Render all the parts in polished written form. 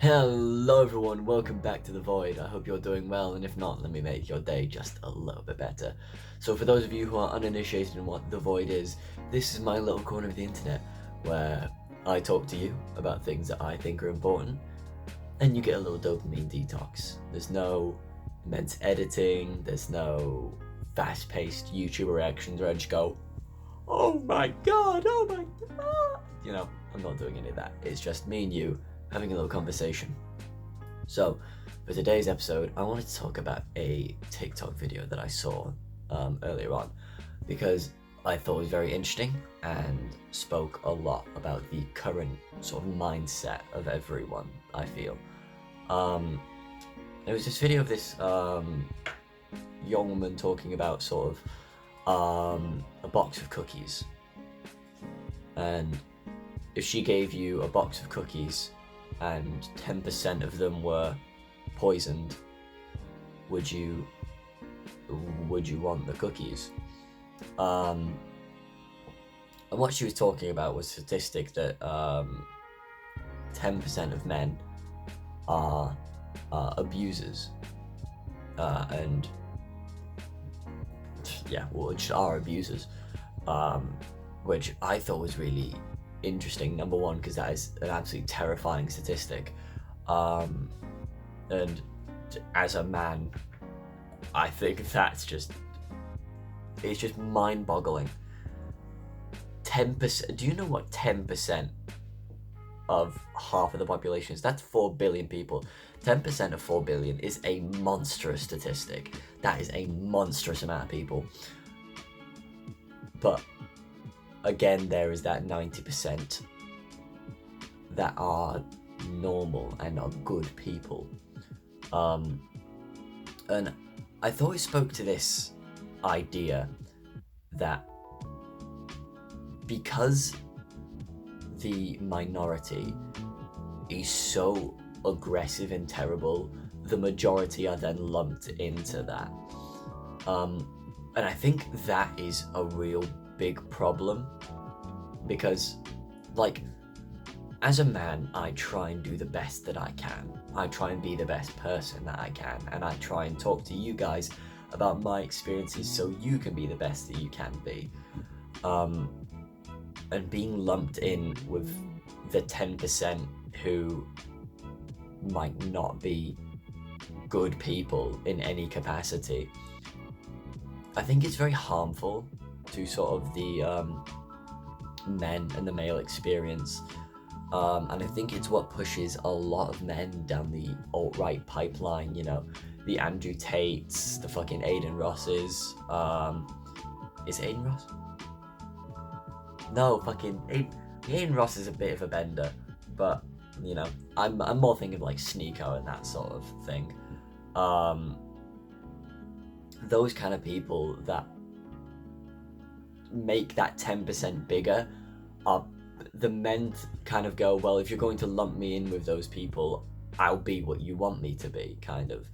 Hello everyone, welcome back to The Void. I hope you're doing well, and if not, let me make your day just a little bit better. So for those of you who are uninitiated in what The Void is, this is my little corner of the internet where I talk to you about things that I think are important, and you get a little dopamine detox. There's no immense editing, there's no fast-paced YouTube reactions where I just go, oh my god, I'm not doing any of that. It's just me and you having a little conversation. So, for today's episode, I wanted to talk about a TikTok video that I saw earlier on because I thought it was very interesting and spoke a lot about the current sort of mindset of everyone, I feel. There was this video of this young woman talking about sort of a box of cookies. And if she gave you a box of cookies and 10% of them were poisoned, would you want the cookies? And what she was talking about was a statistic that 10% of men are abusers, and just are abusers, which I thought was really interesting. Number one, because that is an absolutely terrifying statistic, and as a man, I think it's just mind-boggling. 10%. Do you know what 10% of half of the population is? That's 4 billion people. 10% of 4 billion is a monstrous statistic. That is a monstrous amount of people. But again, there is that 90% that are normal and are good people. And I thought it spoke to this idea that because the minority is so aggressive and terrible, the majority are then lumped into that. And I think that is a real big problem, because as a man, I try and do the best that I can. I try and be the best person that I can, and I try and talk to you guys about my experiences so you can be the best that you can be. And being lumped in with the 10% who might not be good people in any capacity, I think it's very harmful to sort of the men and the male experience, and I think it's what pushes a lot of men down the alt-right pipeline. The Andrew Tates, the fucking Aiden Rosses. Is Aiden Ross? No, fucking Aiden Ross is a bit of a bender, but I'm more thinking like Sneeko and that sort of thing. Those kind of people that make that 10% bigger are the men kind of go, well, if you're going to lump me in with those people, I'll be what you want me to be, kind of.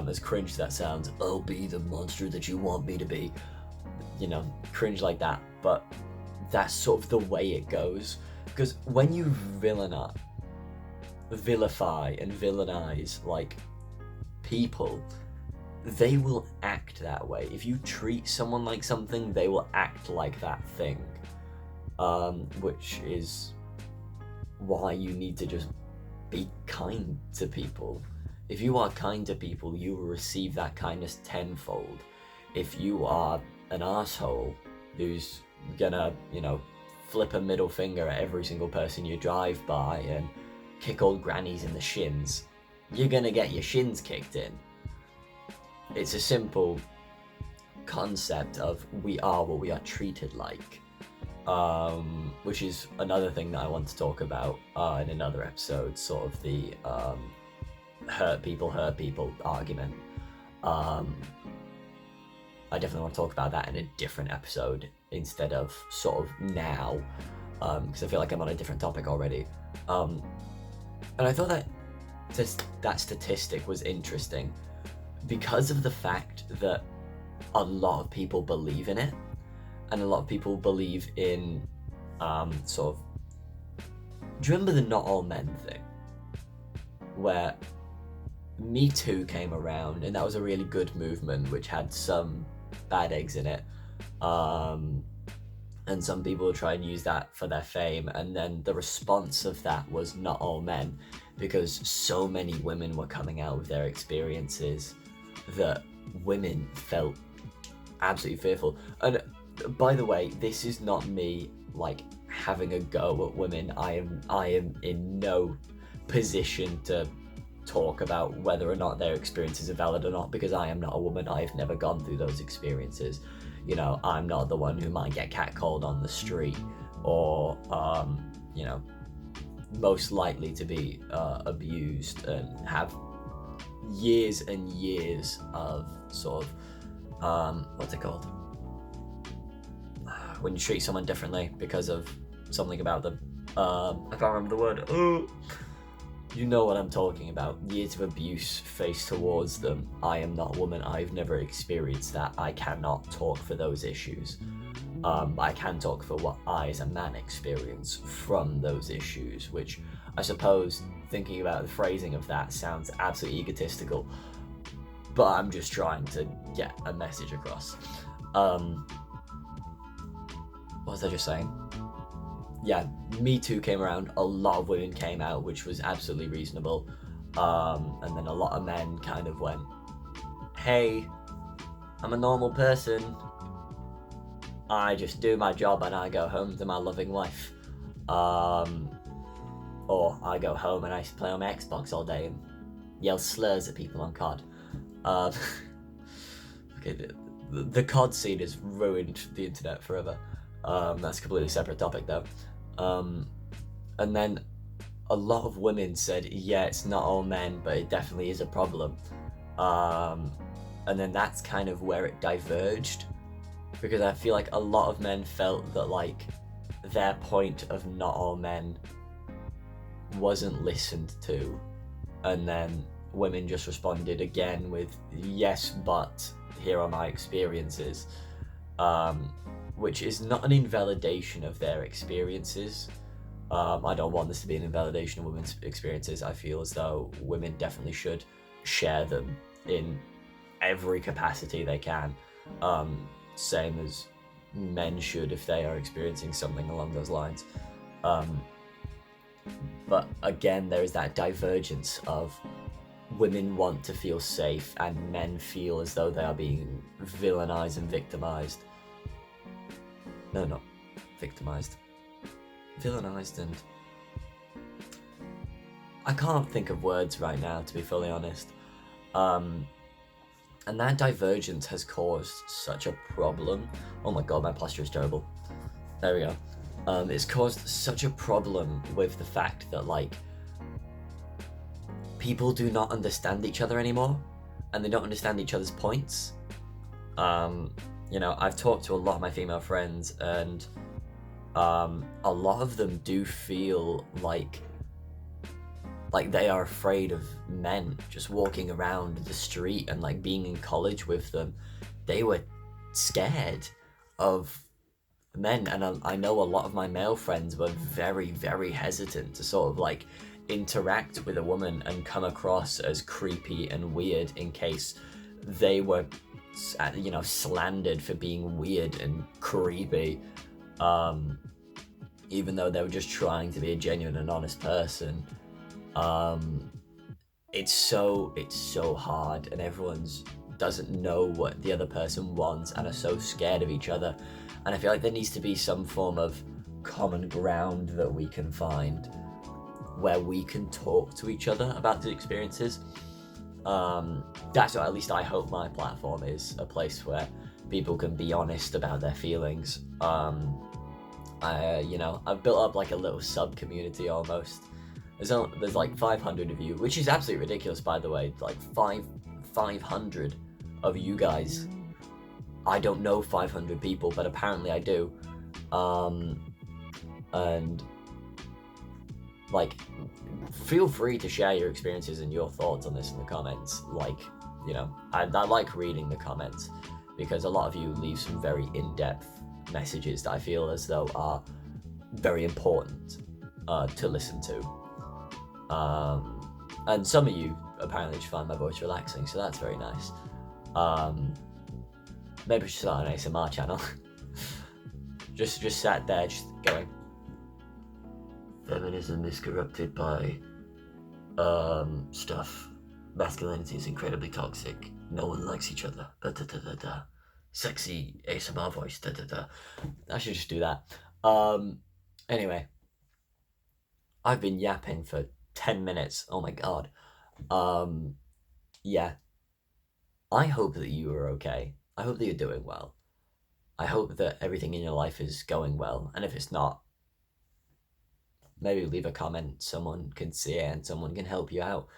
As cringe as that sounds, I'll be the monster that you want me to be. Cringe like that, but that's sort of the way it goes. Because when you vilify and villainize like people, they will act that way. If you treat someone like something, they will act like that thing. Which is why you need to just be kind to people. If you are kind to people, you will receive that kindness tenfold. If you are an asshole who's gonna, flip a middle finger at every single person you drive by and kick old grannies in the shins, you're gonna get your shins kicked in. It's a simple concept of we are what we are treated like, which is another thing that I want to talk about in another episode, sort of the hurt people argument. I definitely want to talk about that in a different episode instead of sort of now, because I feel like I'm on a different topic already. And I thought that that statistic was interesting because of the fact that a lot of people believe in it, and a lot of people believe in sort of, do you remember the not all men thing? where Me Too came around, and that was a really good movement, which had some bad eggs in it. And some people try and use that for their fame, and then the response of that was not all men, because so many women were coming out with their experiences that women felt absolutely fearful. And by the way, this is not me like having a go at women. I am in no position to talk about whether or not their experiences are valid or not, because I am not a woman. I've never gone through those experiences. You know, I'm not the one who might get catcalled on the street, or you know, most likely to be abused and have years and years of sort of what's it called, when you treat someone differently because of something about them. I can't remember the word. You know what I'm talking about. Years of abuse faced towards them. I am not a woman. I've never experienced that. I cannot talk for those issues. I can talk for what I as a man experience from those issues, which I suppose, thinking about the phrasing of that, sounds absolutely egotistical, but I'm just trying to get a message across. What was I just saying? Yeah, Me Too came around, a lot of women came out, which was absolutely reasonable. And then a lot of men kind of went, hey, I'm a normal person. I just do my job and I go home to my loving wife. Or I go home and I play on my Xbox all day and yell slurs at people on COD. Okay, the COD scene has ruined the internet forever. That's a completely separate topic though. And then a lot of women said, yeah, it's not all men, but it definitely is a problem. And then that's kind of where it diverged, because I feel like a lot of men felt that like their point of not all men wasn't listened to, and then women just responded again with, yes, but here are my experiences. Which is not an invalidation of their experiences. I don't want this to be an invalidation of women's experiences. I feel as though women definitely should share them in every capacity they can. Same as men should if they are experiencing something along those lines. But again, there is that divergence of women want to feel safe and men feel as though they are being villainized and victimized. No, not victimized. Villainized, and I can't think of words right now, to be fully honest. And that divergence has caused such a problem. Oh my god, my posture is terrible. There we go. It's caused such a problem with the fact that, like, people do not understand each other anymore, and they don't understand each other's points. You know, I've talked to a lot of my female friends, and a lot of them do feel like they are afraid of men just walking around the street, and like being in college with them, they were scared of men. And I know a lot of my male friends were very, very hesitant to sort of like interact with a woman and come across as creepy and weird in case they were, you know, slandered for being weird and creepy, even though they were just trying to be a genuine and honest person. It's so hard, and everyone's doesn't know what the other person wants and are so scared of each other. And I feel like there needs to be some form of common ground that we can find where we can talk to each other about the experiences. That's what at least I hope my platform is, a place where people can be honest about their feelings. You know, I've built up like a little sub community almost. There's like 500 of you, which is absolutely ridiculous, by the way. Like 500 of you guys. I don't know 500 people, but apparently I do. And like, feel free to share your experiences and your thoughts on this in the comments. Like, you know, I like reading the comments, because a lot of you leave some very in-depth messages that I feel as though are very important to listen to. And some of you apparently just find my voice relaxing, so that's very nice. Maybe we should start an ASMR channel. just sat there, just going. Feminism is corrupted by stuff. Masculinity is incredibly toxic. No one likes each other. Da da da da da. Sexy ASMR voice. Da da da. I should just do that. Anyway, I've been yapping for 10 minutes. Oh my god. Yeah. I hope that you are okay. I hope that you're doing well. I hope that everything in your life is going well. And if it's not, maybe leave a comment. Someone can see it and someone can help you out.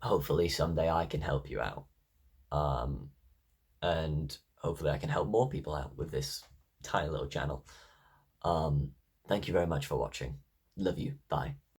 Hopefully someday I can help you out. And hopefully I can help more people out with this tiny little channel. Thank you very much for watching. Love you. Bye.